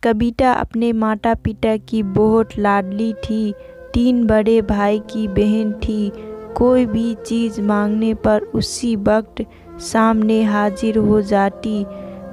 कविता अपने माता पिता की बहुत लाडली थी। 3 बड़े भाई की बहन थी। कोई भी चीज़ मांगने पर उसी वक्त सामने हाजिर हो जाती।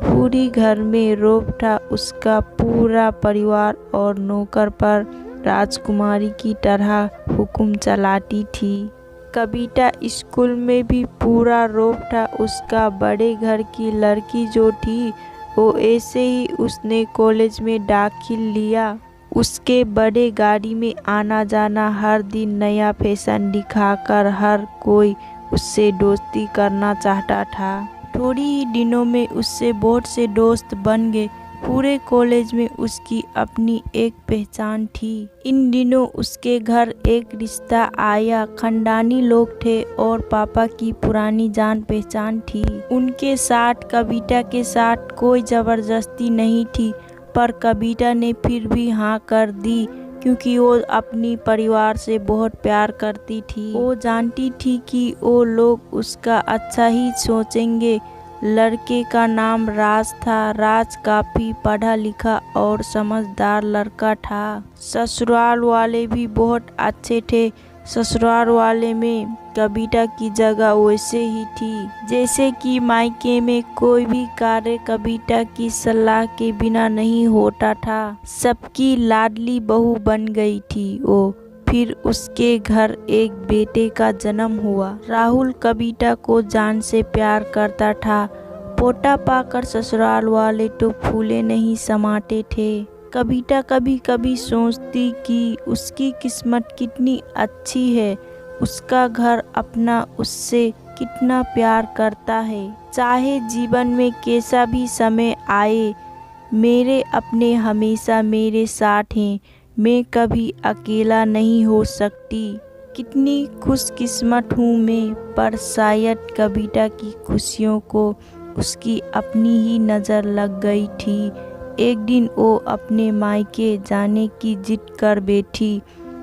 पूरी घर में रौब था। उसका पूरा परिवार और नौकर पर राजकुमारी की तरह हुक्म चलाती थी। कविता स्कूल में भी पूरा रौब था उसका। बड़े घर की लड़की जो थी वो ऐसे ही उसने कॉलेज में दाखिल लिया। उसके बड़े गाड़ी में आना जाना, हर दिन नया फैशन दिखाकर हर कोई उससे दोस्ती करना चाहता था। थोड़ी ही दिनों में उससे बहुत से दोस्त बन गए। पूरे कॉलेज में उसकी अपनी एक पहचान थी। इन दिनों उसके घर एक रिश्ता आया। खानदानी लोग थे और पापा की पुरानी जान पहचान थी। उनके साथ कविता के साथ कोई जबरदस्ती नहीं थी, पर कविता ने फिर भी हाँ कर दी क्योंकि वो अपनी परिवार से बहुत प्यार करती थी। वो जानती थी कि वो लोग उसका अच्छा ही सोचेंगे। लड़के का नाम राज था। राज काफ़ी पढ़ा लिखा और समझदार लड़का था। ससुराल वाले भी बहुत अच्छे थे। ससुराल वाले में कविता की जगह वैसे ही थी जैसे कि मायके में कोई भी कार्य कविता की सलाह के बिना नहीं होता था। सबकी लाडली बहू बन गई थी वो। फिर उसके घर एक बेटे का जन्म हुआ। राहुल कविता को जान से प्यार करता था। पोता पाकर ससुराल वाले तो फूले नहीं समाते थे। कविता कभी कभी सोचती कि उसकी किस्मत कितनी अच्छी है। उसका घर अपना उससे कितना प्यार करता है। चाहे जीवन में कैसा भी समय आए, मेरे अपने हमेशा मेरे साथ हैं। मैं कभी अकेला नहीं हो सकती। कितनी खुशकिस्मत हूँ मैं। पर शायद कविता की खुशियों को उसकी अपनी ही नज़र लग गई थी। एक दिन वो अपने मायके जाने की जिद कर बैठी।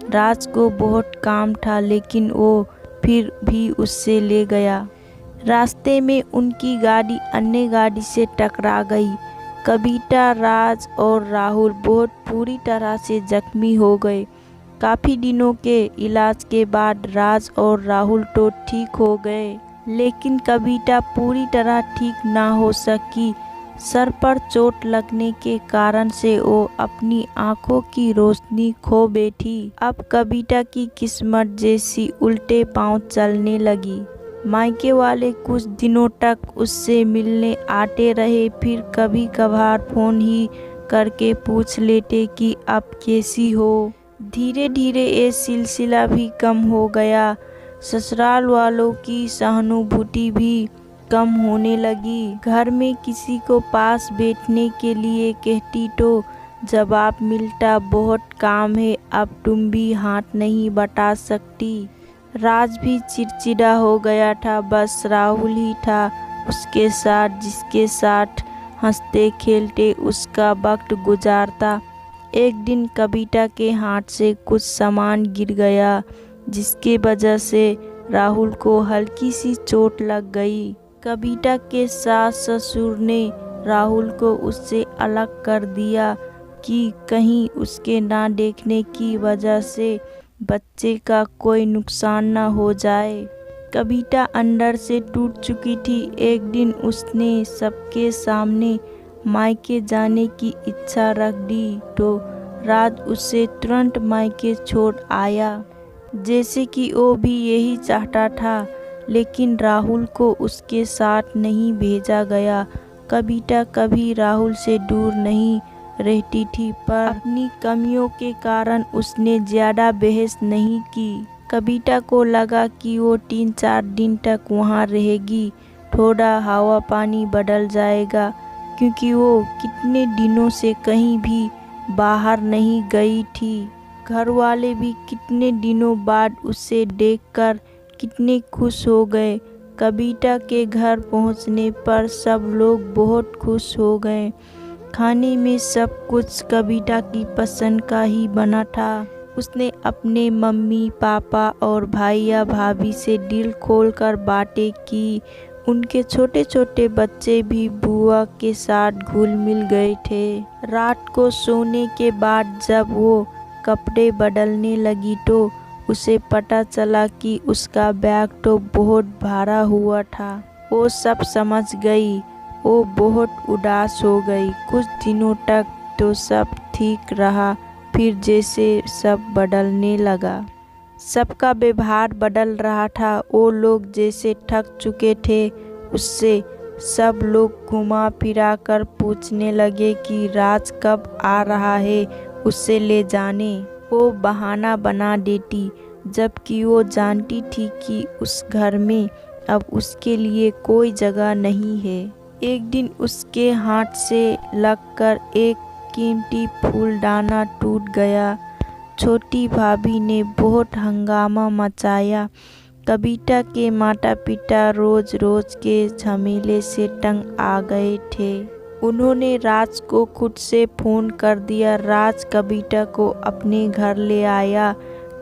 राज को बहुत काम था लेकिन वो फिर भी उससे ले गया। रास्ते में उनकी गाड़ी अन्य गाड़ी से टकरा गई। कविता, राज और राहुल बहुत पूरी तरह से जख्मी हो गए। काफ़ी दिनों के इलाज के बाद राज और राहुल तो ठीक हो गए, लेकिन कविता पूरी तरह ठीक ना हो सकी। सर पर चोट लगने के कारण से वो अपनी आंखों की रोशनी खो बैठी। अब कविता की किस्मत जैसी उल्टे पांव चलने लगी। मायके वाले कुछ दिनों तक उससे मिलने आते रहे, फिर कभी कभार फ़ोन ही करके पूछ लेते कि अब कैसी हो। धीरे धीरे ये सिलसिला भी कम हो गया। ससुराल वालों की सहानुभूति भी कम होने लगी। घर में किसी को पास बैठने के लिए कहती तो जवाब मिलता, बहुत काम है, अब तुम भी हाथ नहीं बटा सकती। राज भी चिड़चिड़ा हो गया था। बस राहुल ही था उसके साथ, जिसके साथ हंसते खेलते उसका वक्त गुजारता। एक दिन कविता के हाथ से कुछ सामान गिर गया, जिसके वजह से राहुल को हल्की सी चोट लग गई। कविता के सास ससुर ने राहुल को उससे अलग कर दिया कि कहीं उसके ना देखने की वजह से बच्चे का कोई नुकसान न हो जाए। कविता अंदर से टूट चुकी थी। एक दिन उसने सबके सामने मायके जाने की इच्छा रख दी तो राज उसे तुरंत मायके छोड़ आया, जैसे कि वो भी यही चाहता था। लेकिन राहुल को उसके साथ नहीं भेजा गया। कविता कभी राहुल से दूर नहीं रहती थी, पर अपनी कमियों के कारण उसने ज़्यादा बहस नहीं की। कविता को लगा कि वो 3-4 दिन तक वहाँ रहेगी, थोड़ा हवा पानी बदल जाएगा, क्योंकि वो कितने दिनों से कहीं भी बाहर नहीं गई थी। घर वाले भी कितने दिनों बाद उसे देखकर कितने खुश हो गए। कविता के घर पहुंचने पर सब लोग बहुत खुश हो गए। खाने में सब कुछ कविता की पसंद का ही बना था। उसने अपने मम्मी पापा और भाई या भाभी से दिल खोलकर बातें की। उनके छोटे छोटे बच्चे भी बुआ के साथ घुल मिल गए थे। रात को सोने के बाद जब वो कपड़े बदलने लगी तो उसे पता चला कि उसका बैग तो बहुत भारा हुआ था। वो सब समझ गई। वो बहुत उदास हो गई। कुछ दिनों तक तो सब ठीक रहा, फिर जैसे सब बदलने लगा। सबका व्यवहार बदल रहा था। वो लोग जैसे थक चुके थे उससे सब लोग घुमा फिरा कर पूछने लगे कि राज कब आ रहा है, उसे ले जाने। वो बहाना बना देती, जबकि वो जानती थी कि उस घर में अब उसके लिए कोई जगह नहीं है। एक दिन उसके हाथ से लगकर एक कीमती फूलदाना टूट गया। छोटी भाभी ने बहुत हंगामा मचाया। कविता के माता पिता रोज रोज के झमेले से तंग आ गए थे। उन्होंने राज को खुद से फ़ोन कर दिया। राज कविता को अपने घर ले आया।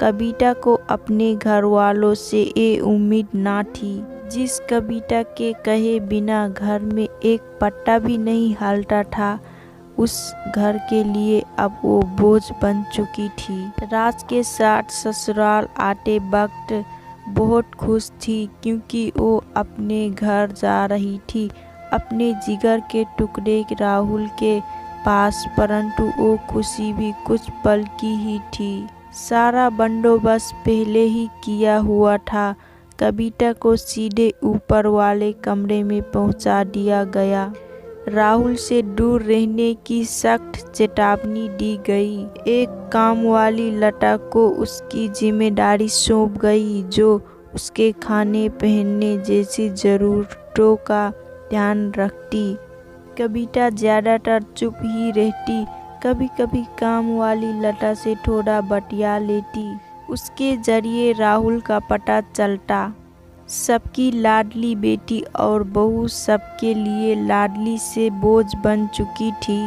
कविता को अपने घर वालों से ये उम्मीद ना थी। जिस कविता के कहे बिना घर में एक पत्ता भी नहीं हिलता था, उस घर के लिए अब वो बोझ बन चुकी थी। राज के साथ ससुराल आते वक्त बहुत खुश थी, क्योंकि वो अपने घर जा रही थी, अपने जिगर के टुकड़े राहुल के पास। परंतु वो खुशी भी कुछ पल की ही थी। सारा बंदोबस्त पहले ही किया हुआ था। कविता को सीधे ऊपर वाले कमरे में पहुंचा दिया गया। राहुल से दूर रहने की सख्त चेतावनी दी गई। एक काम वाली लता को उसकी जिम्मेदारी सौंप गई, जो उसके खाने पहनने जैसी ज़रूरतों का ध्यान रखती। कविता ज़्यादातर चुप ही रहती। कभी कभी काम वाली लता से थोड़ा बतिया लेती। उसके जरिए राहुल का पता चलता। सबकी लाडली बेटी और बहू सबके लिए लाडली से बोझ बन चुकी थी।